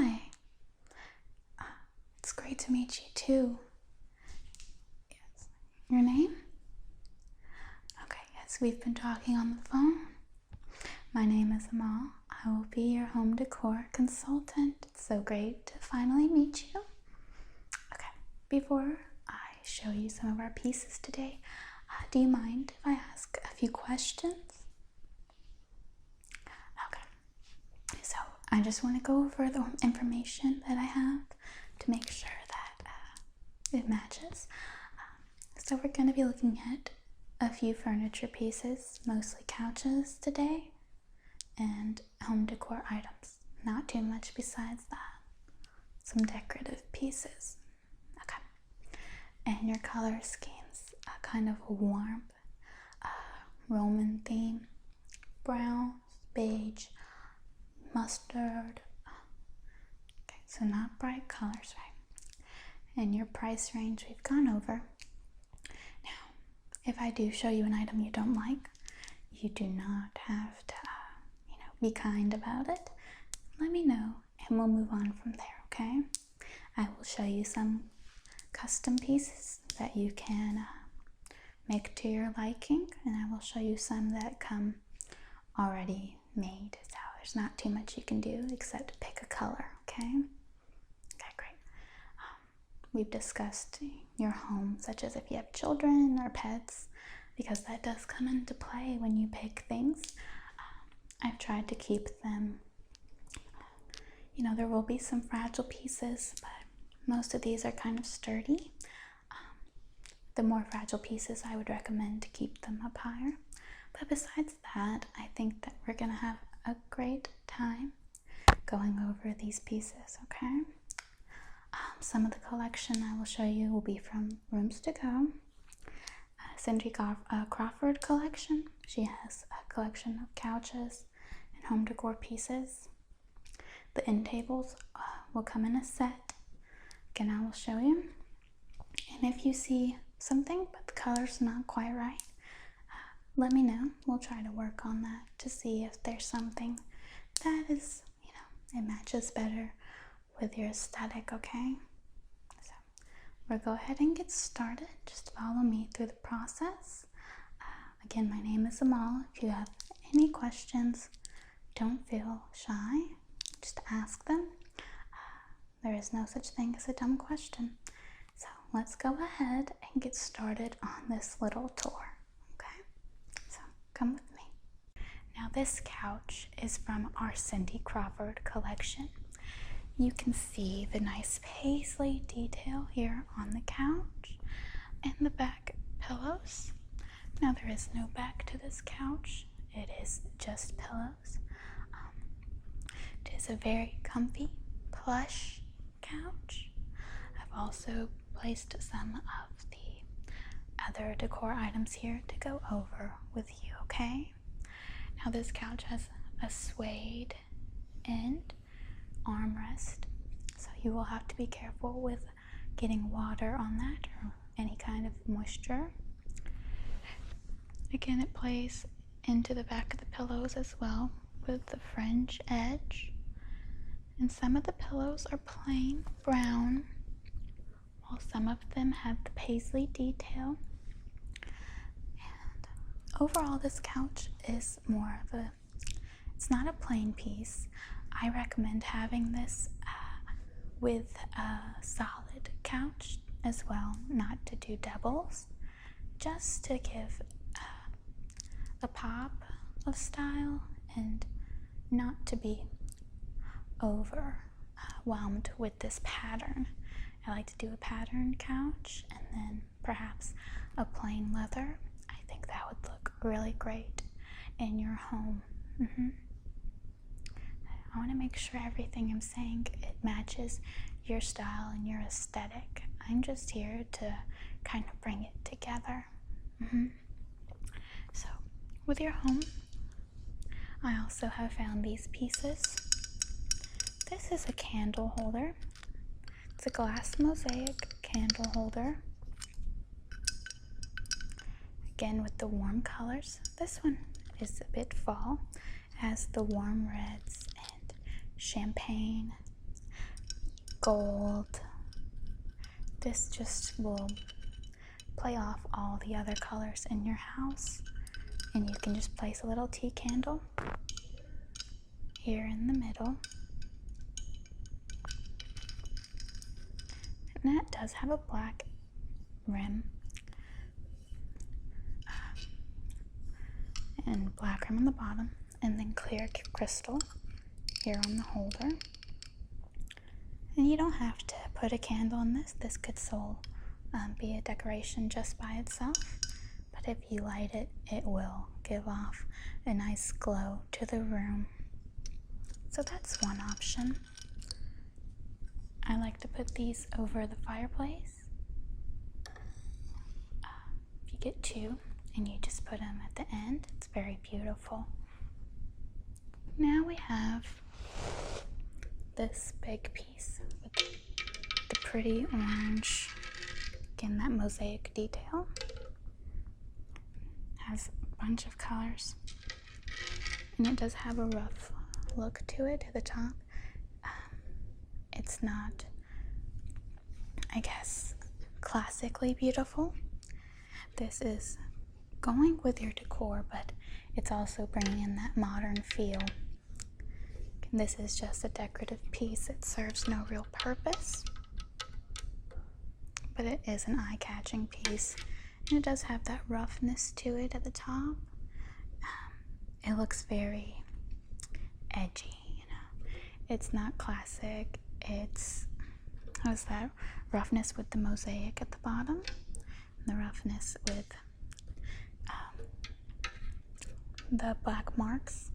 Hi. It's great to meet you too. Yes. Your name? Okay, yes, we've been talking on the phone. My name is Amal. I will be your home decor consultant. It's so great to finally meet you. Okay, before I show you some of our pieces today, do you mind if I ask a few questions? Okay, so I just want to go over the information that I have to make sure that it matches. So we're going to be looking at a few furniture pieces, mostly couches today, and home decor items. Not too much besides that. Some decorative pieces. Okay. And your color schemes, a kind of warm Roman theme. Brown, beige, mustard. Okay, so not bright colors, right? And your price range we've gone over. Now, if I do show you an item you don't like, you do not have to, be kind about it. Let me know and we'll move on from there, okay? I will show you some custom pieces that you can make to your liking, and I will show you some that come already made. So there's not too much you can do except pick a color, okay? Okay, great. We've discussed your home, such as if you have children or pets, because that does come into play when you pick things. I've tried to keep them, there will be some fragile pieces, but most of these are kind of sturdy. The more fragile pieces, I would recommend to keep them up higher. But besides that, I think that we're gonna have a great time going over these pieces, okay? Some of the collection I will show you will be from Rooms to Go. Cindy Crawford collection. She has a collection of couches and home decor pieces. The end tables will come in a set. Again, I will show you. And if you see something but the color's not quite right, let me know. We'll try to work on that to see if there's something that is, it matches better with your aesthetic, okay? So we'll go ahead and get started. Just follow me through the process. Again, my name is Amal. If you have any questions, don't feel shy. Just ask them. There is no such thing as a dumb question. So let's go ahead and get started on this little tour, okay? So come with me. Now this couch is from our Cindy Crawford collection. You can see the nice paisley detail here on the couch and the back pillows. Now there is no back to this couch. It is just pillows. It is a very comfy, plush couch. I've also placed some of the other decor items here to go over with you, okay? Now this couch has a suede end armrest, so you will have to be careful with getting water on that or any kind of moisture. Again, it plays into the back of the pillows as well with the fringe edge. And some of the pillows are plain brown, while some of them have the paisley detail. And overall, this couch is more of it's not a plain piece. I recommend having this with a solid couch as well, not to do doubles, just to give a pop of style and not to be overwhelmed with this pattern. I like to do a pattern couch and then perhaps a plain leather. I think that would look really great in your home. I want to make sure everything I'm saying, it matches your style and your aesthetic. I'm just here to kind of bring it together. So with your home, I also have found these pieces. This is a candle holder. It's a glass mosaic candle holder. Again with the warm colors. This one is a bit fall. It has the warm reds and champagne. gold. This just will play off all the other colors in your house. And you can just place a little tea candle here in the middle. And that does have a black rim and black rim on the bottom, and then clear crystal here on the holder. And you don't have to put a candle in this. This could be a decoration just by itself, but if you light it, it will give off a nice glow to the room. So that's one option. I like to put these over the fireplace. If you get two and you just put them at the end, it's very beautiful. Now we have this big piece with the pretty orange, again that mosaic detail. Has a bunch of colors, and it does have a rough look to it at the top. It's not, I guess, classically beautiful. This is going with your decor, but it's also bringing in that modern feel. This is just a decorative piece. It serves no real purpose, but it is an eye-catching piece, and it does have that roughness to it at the top. It looks very edgy, you know. It's not classic. It's has that roughness with the mosaic at the bottom, and the roughness with the black marks.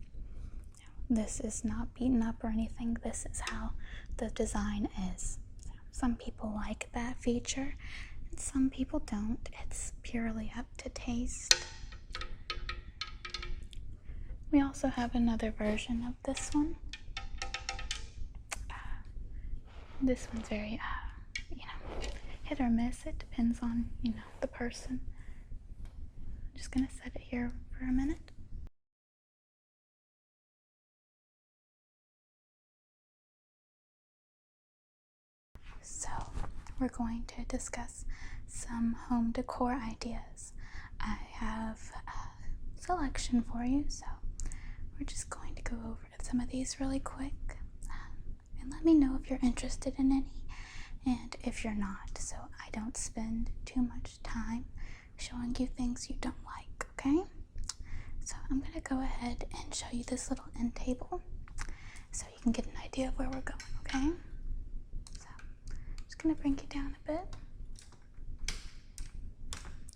This is not beaten up or anything. This is how the design is. Some people like that feature, and some people don't. It's purely up to taste. We also have another version of this one. This one's very, hit or miss. It depends on, the person. I'm just gonna set it here for a minute. So, we're going to discuss some home decor ideas. I have a selection for you, so we're just going to go over some of these really quick. And let me know if you're interested in any, and if you're not, so I don't spend too much time showing you things you don't like, okay? So I'm going to go ahead and show you this little end table so you can get an idea of where we're going, okay? So I'm just going to bring you down a bit.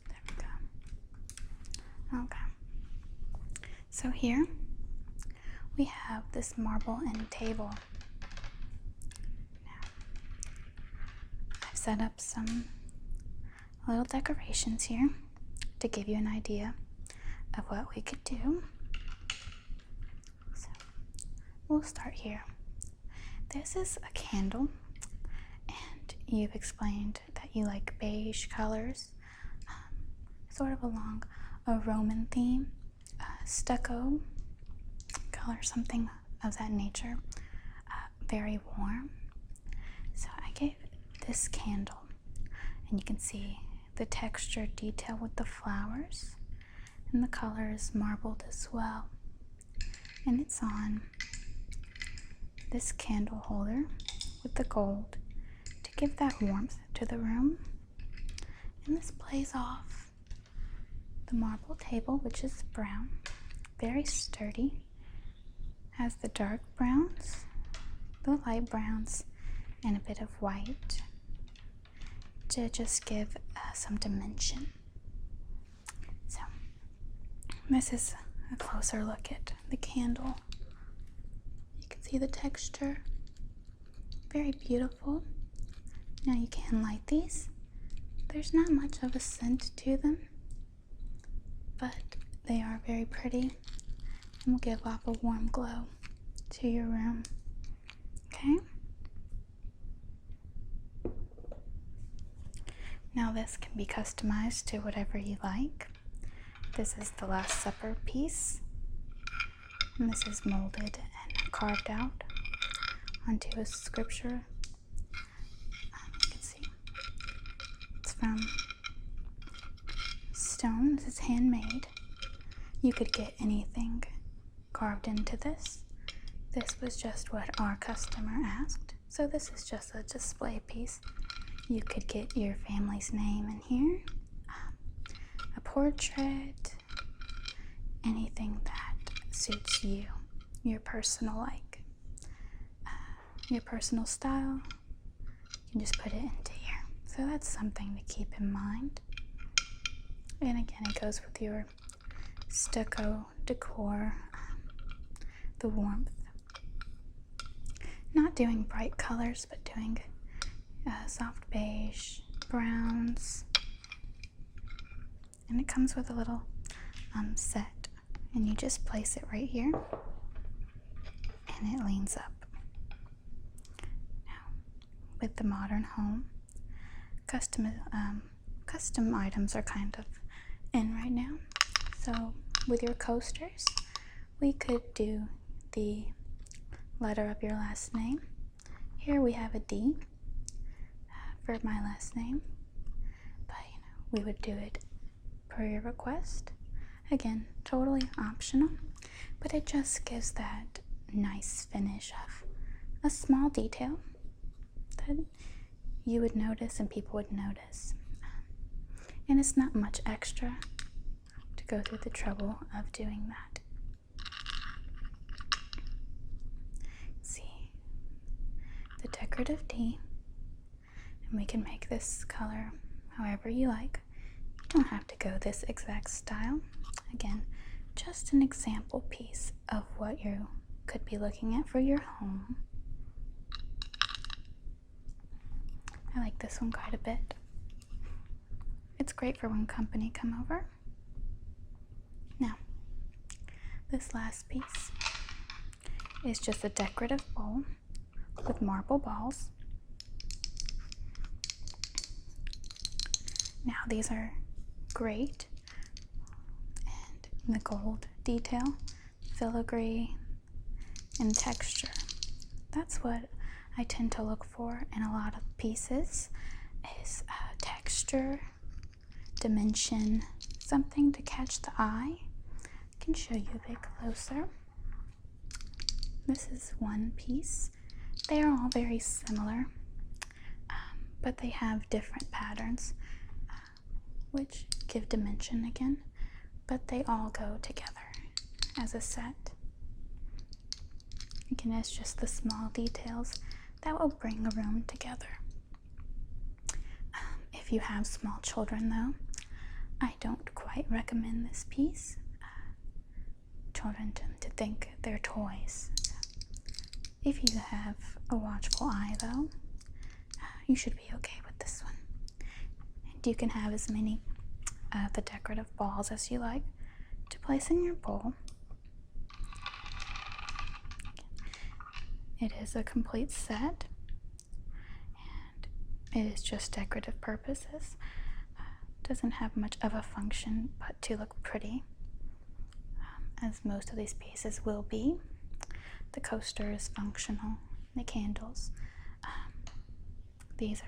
There we go. Okay. So here we have this marble end table. Now, I've set up some little decorations here to give you an idea of what we could do. So we'll start here. This is a candle, and you've explained that you like beige colors, sort of along a Roman theme, stucco color, something of that nature, very warm. So I gave this candle, and you can see the texture detail with the flowers, and the color is marbled as well. And it's on this candle holder with the gold to give that warmth to the room. And this plays off the marble table, which is brown, very sturdy, has the dark browns, the light browns, and a bit of white to just give some dimension. So this is a closer look at the candle. You can see the texture, very beautiful. Now you can light these. There's not much of a scent to them, but they are very pretty and will give off a warm glow to your room. Okay? Now this can be customized to whatever you like. This is the Last Supper piece, and this is molded and carved out onto a scripture from stone. This is handmade. You could get anything carved into this. This was just what our customer asked. So this is just a display piece. You could get your family's name in here, a portrait, anything that suits you, your personal your personal style. You can just put it into here. So that's something to keep in mind. And again, it goes with your stucco decor, the warmth. Not doing bright colors, but doing soft beige, browns. And it comes with a little set. And you just place it right here. And it leans up. Now, with the modern home, custom items are kind of in right now. So with your coasters, we could do the letter of your last name. Here we have a D for my last name, but we would do it per your request. Again, totally optional, but it just gives that nice finish of a small detail that you would notice and people would notice. And it's not much extra to go through the trouble of doing that. See, the decorative D, and we can make this color however you like. You don't have to go this exact style. Again, just an example piece of what you could be looking at for your home. I like this one quite a bit. It's great for when company come over. Now, this last piece is just a decorative bowl with marble balls. Now, these are great, and the gold detail, filigree, and texture. That's what I tend to look for in a lot of pieces, is texture, dimension, something to catch the eye. I can show you a bit closer. This is one piece. They are all very similar, but they have different patterns, which give dimension again, but they all go together as a set. Again, it's just the small details that will bring a room together. If you have small children, though, I don't quite recommend this piece. Children tend to think they're toys. If you have a watchful eye, though, you should be okay with this one. And you can have as many of the decorative balls as you like to place in your bowl. It is a complete set, and it is just decorative purposes. Doesn't have much of a function but to look pretty, as most of these pieces will be. The coaster is functional, the candles. These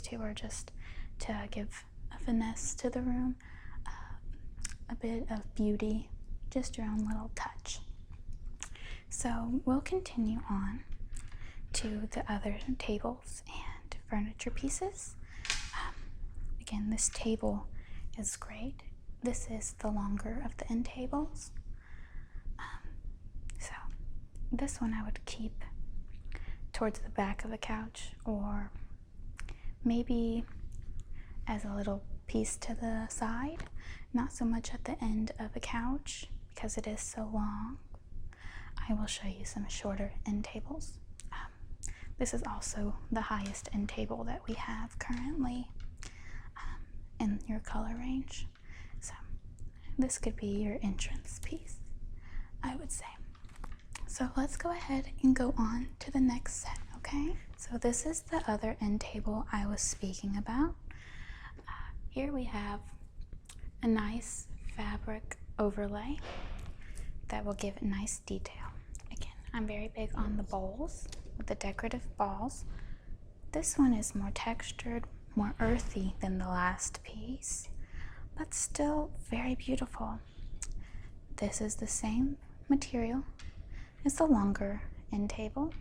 two are just to give a finesse to the room, a bit of beauty, just your own little touch. So we'll continue on to the other tables and furniture pieces. Again, this table is great. This is the longer of the end tables. So this one I would keep towards the back of the couch, or maybe as a little piece to the side, not so much at the end of the couch because it is so long. I will show you some shorter end tables. This is also the highest end table that we have currently in your color range. So this could be your entrance piece, I would say. So let's go ahead and go on to the next set, okay? So this is the other end table I was speaking about. Here we have a nice fabric overlay that will give it nice detail. Again, I'm very big on the bowls with the decorative balls. This one is more textured, more earthy than the last piece, but still very beautiful. This is the same material as the longer end table.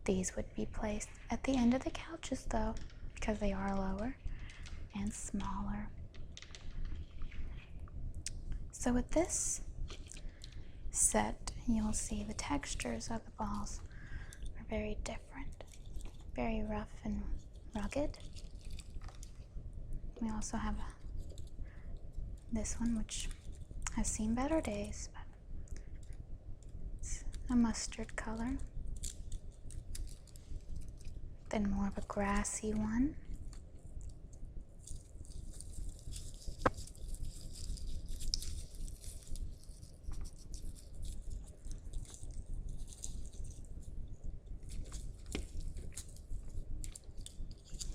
These would be placed at the end of the couches though, because they are lower and smaller. So with this set, you'll see the textures of the balls are very different, very rough and rugged. We also have this one, which has seen better days, but it's a mustard color. Then more of a grassy one.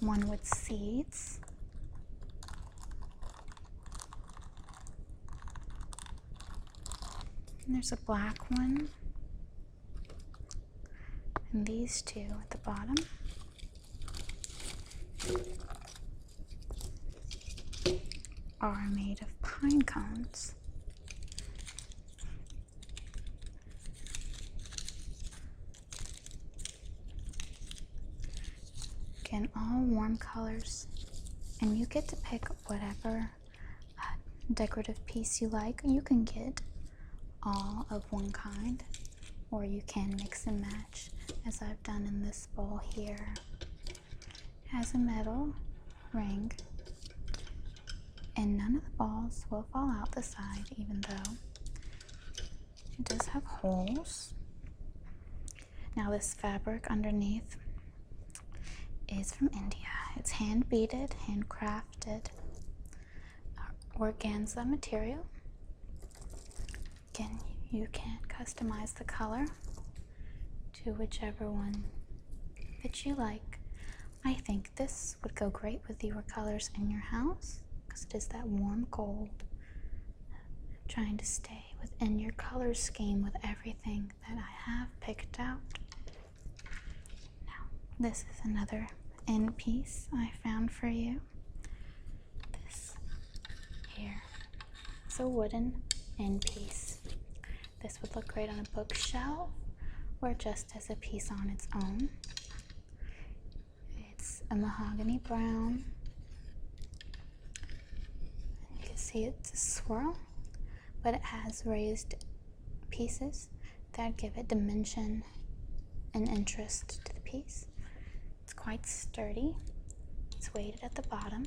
One with seeds. And there's a black one. And these two at the bottom. Are made of pine cones. Again, all warm colors, and you get to pick whatever decorative piece you like. You can get all of one kind, or you can mix and match, as I've done in this bowl here. It has a metal ring, and none of the balls will fall out the side, even though it does have holes. Now this fabric underneath is from India. It's hand beaded, handcrafted organza material. Again, you can customize the color to whichever one that you like. I think this would go great with your colors in your house, because it is that warm gold. Trying to stay within your color scheme with everything that I have picked out. Now, this is another end piece I found for you. This here is a wooden end piece. This would look great on a bookshelf or just as a piece on its own. It's a mahogany brown. You can see it's a swirl, but it has raised pieces that give it dimension and interest to the piece. It's quite sturdy. It's weighted at the bottom,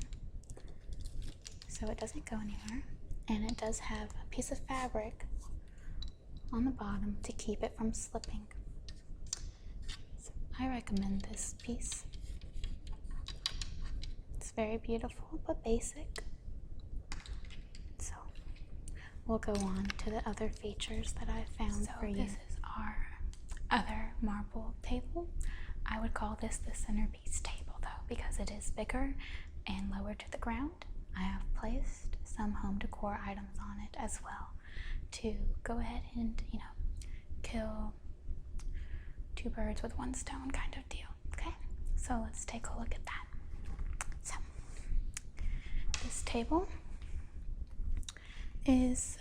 so it doesn't go anywhere. And it does have a piece of fabric on the bottom to keep it from slipping. So I recommend this piece. It's very beautiful but basic. So we'll go on to the other features that I found for you. This is our other marble table. I would call this the centerpiece table though, because it is bigger and lower to the ground. I have placed some home decor items on it as well to go ahead and, kill two birds with one stone kind of deal. Okay, so let's take a look at that. So this table is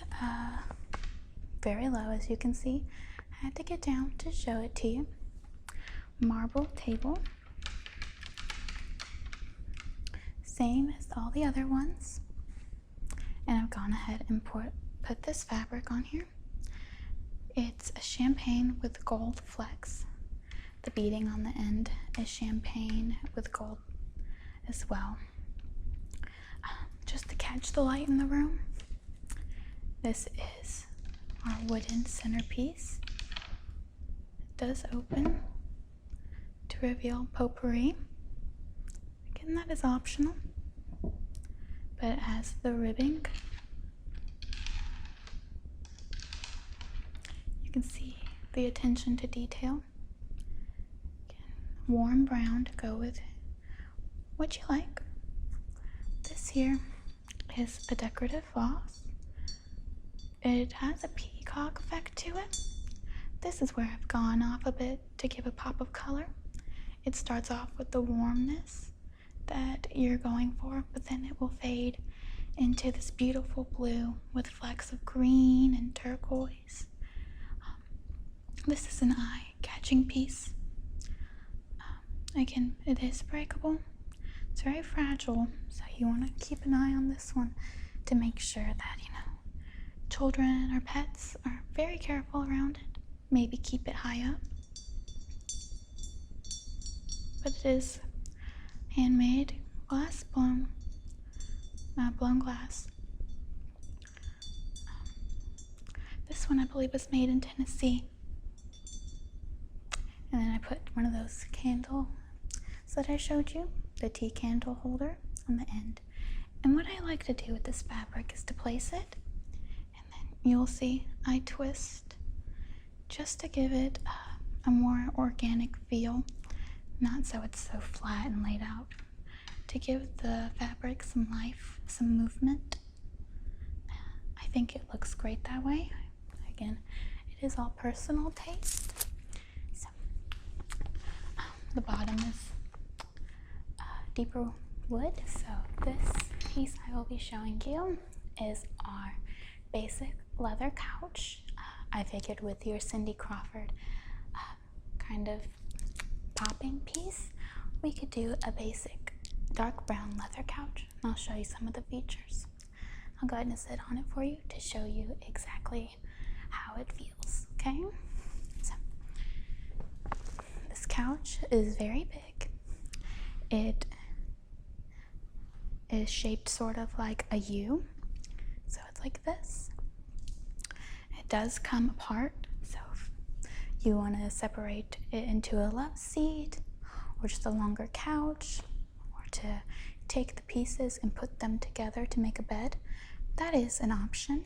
very low, as you can see. I had to get down to show it to you. Marble table, same as all the other ones, and I've gone ahead and put this fabric on here. It's a champagne with gold flecks. The beading on the end is champagne with gold as well. Just to catch the light in the room, this is our wooden centerpiece. It does open to reveal potpourri. Again, that is optional, but it has the ribbing. You can see the attention to detail. Again, warm brown to go with what you like. This here is a decorative vase. It has a peacock effect to it. This is where I've gone off a bit to give a pop of color. It starts off with the warmness, that you're going for, but then it will fade into this beautiful blue with flecks of green and turquoise. This is an eye-catching piece. Again, it is breakable. It's very fragile, so you want to keep an eye on this one to make sure that, children or pets are very careful around it. Maybe keep it high up. But it is handmade glass, blown glass. This one I believe was made in Tennessee. And then I put one of those candles that I showed you, the tea candle holder, on the end. And what I like to do with this fabric is to place it, and then you'll see I twist just to give it a more organic feel, not so it's so flat and laid out, to give the fabric some life, some movement. I think it looks great that way. Again, it is all personal taste. So the bottom is deeper wood. So this piece I will be showing you is our basic leather couch. I figured with your Cindy Crawford kind of popping piece, we could do a basic dark brown leather couch. I'll show you some of the features. I'll go ahead and sit on it for you to show you exactly how it feels, okay? So, this couch is very big. It is shaped sort of like a U, so it's like this. It does come apart, so if you want to separate it into a love seat or just a longer couch, or to take the pieces and put them together to make a bed, that is an option.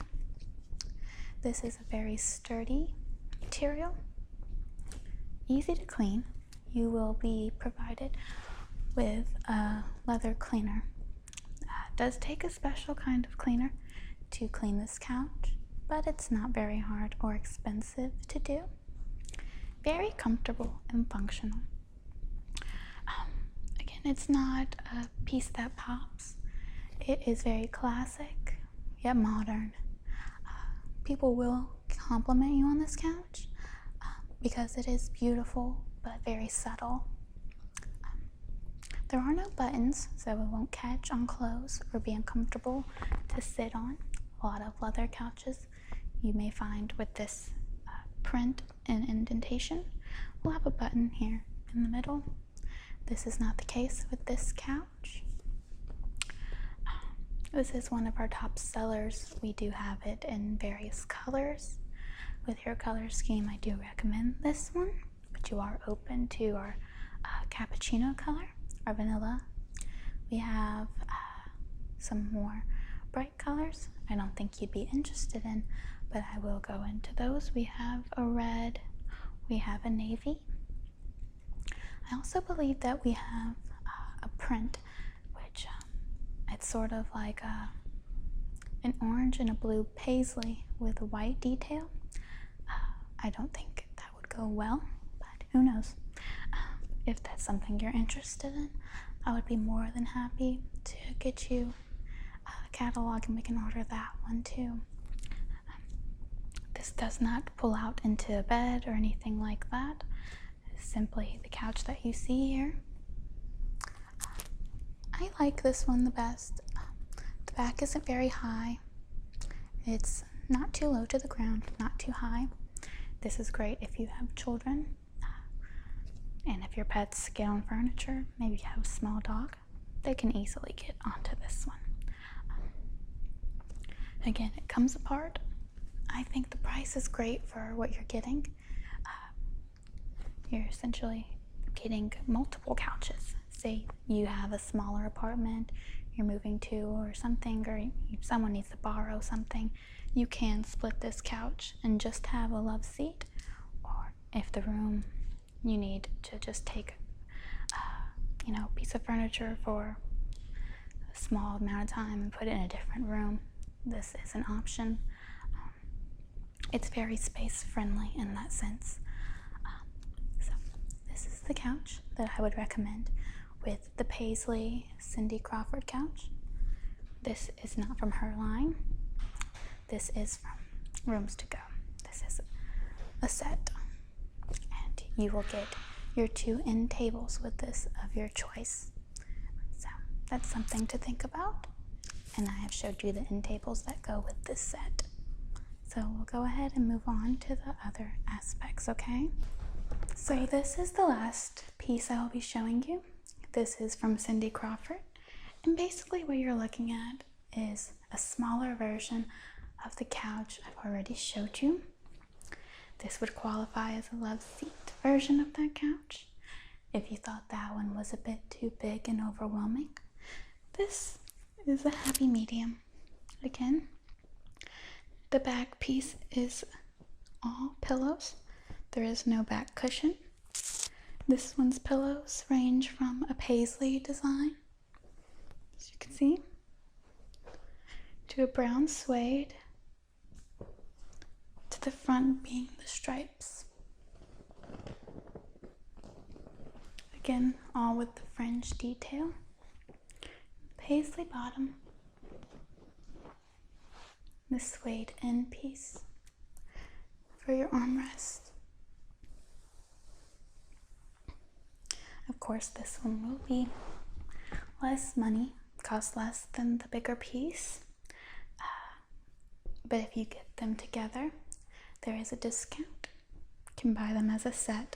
This is a very sturdy material, easy to clean. You will be provided with a leather cleaner. It does take a special kind of cleaner to clean this couch, but it's not very hard or expensive to do. Very comfortable and functional. Again, it's not a piece that pops. It is very classic yet modern. People will compliment you on this couch because it is beautiful but very subtle. There are no buttons, so it won't catch on clothes or be uncomfortable to sit on. A lot of leather couches you may find with this print and indentation will have a button here in the middle. This is not the case with this couch. This is one of our top sellers. We do have it in various colors. With your color scheme, I do recommend this one, but you are open to our cappuccino color, our vanilla. We have some more bright colors I don't think you'd be interested in, but I will go into those. We have a red, we have a navy. I also believe that we have a print, which it's sort of like an orange and a blue paisley with a white detail. I don't think that would go well, but who knows? If that's something you're interested in, I would be more than happy to get you a catalog and we can order that one too. This does not pull out into a bed or anything like that. It's simply the couch that you see here. I like this one the best. The back isn't very high. It's not too low to the ground, not too high. This is great if you have children. And if your pets get on furniture, maybe you have a small dog, they can easily get onto this one. Again, it comes apart. I think the price is great for what you're getting. You're essentially getting multiple couches. Say you have a smaller apartment you're moving to or something, or someone needs to borrow something, you can split this couch and just have a love seat. Or if the room you need to just take a piece of furniture for a small amount of time and put it in a different room, this is an option. It's very space friendly in that sense. So this is the couch that I would recommend. with the Paisley Cindy Crawford couch. This is not from her line. This is from Rooms to Go. This is a set, and you will get your 2 end tables with this of your choice. So that's something to think about, and I have showed you the end tables that go with this set. So we'll go ahead and move on to the other aspects, okay? So this is the last piece I will be showing you. This is from Cindy Crawford, and basically what you're looking at is a smaller version of the couch I've already showed you. This would qualify as a love seat version of that couch. If you thought that one was a bit too big and overwhelming, this is a happy medium. Again, the back piece is all pillows. There is no back cushion. This one's pillows range from a Paisley design, as you can see, to a brown suede, to the front being the stripes. Again, all with the fringe detail. Paisley bottom. The suede end piece for your armrest. Of course, this one will be less money, cost less than the bigger piece. But if you get them together, there is a discount. You can buy them as a set,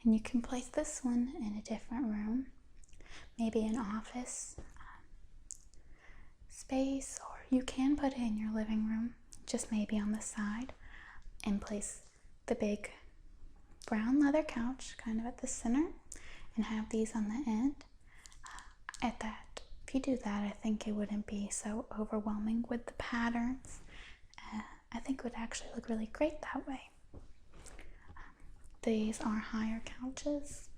and you can place this one in a different room, maybe an office space, or you can put it in your living room, just maybe on the side, and place the big brown leather couch kind of at the center, and have these on the end. If you do that, I think it wouldn't be so overwhelming with the patterns. I think it would actually look really great that way. These are higher couches.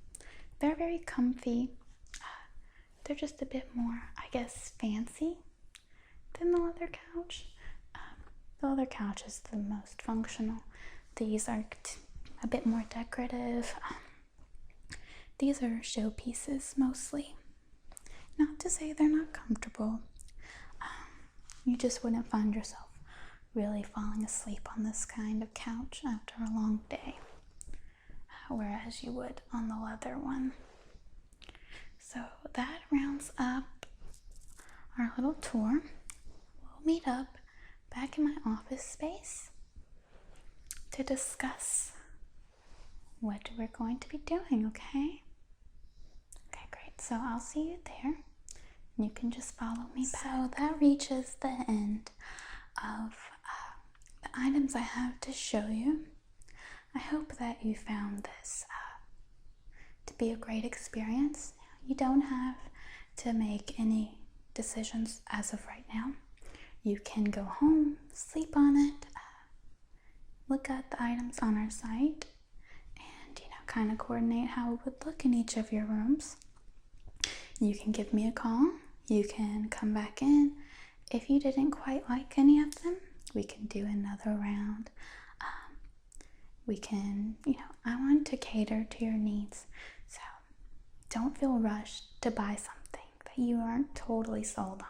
They're very comfy. They're just a bit more, I guess, fancy than the leather couch. The leather couch is the most functional. These are a bit more decorative. These are showpieces mostly. Not to say they're not comfortable. You just wouldn't find yourself really falling asleep on this kind of couch after a long day, whereas you would on the leather one. So that rounds up our little tour. We'll meet up back in my office space to discuss what we're going to be doing, okay? Okay, great. So I'll see you there. You can just follow me back. So that reaches the end of the items I have to show you. I hope that you found this to be a great experience. You don't have to make any decisions as of right now. You can go home, sleep on it, look at the items on our site, and kind of coordinate how it would look in each of your rooms. You can give me a call. You can come back in. If you didn't quite like any of them, we can do another round. We can, I want to cater to your needs. So don't feel rushed to buy something that you aren't totally sold on.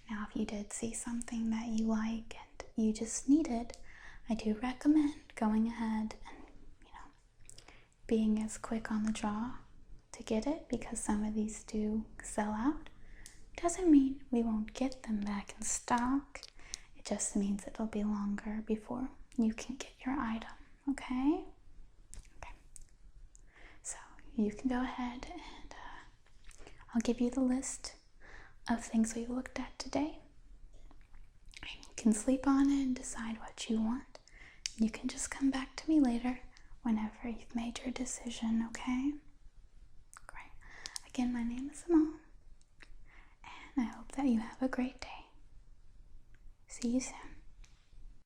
Now, if you did see something that you like and you just need it, I do recommend going ahead and, being as quick on the draw to get it, because some of these do sell out. Doesn't mean we won't get them back in stock. It just means it'll be longer before you can get your item, okay? Okay. So you can go ahead and I'll give you the list of things we looked at today. You can sleep on it and decide what you want. You can just come back to me later whenever you've made your decision, okay? Great. Again, my name is Amal, and I hope that you have a great day. See you soon.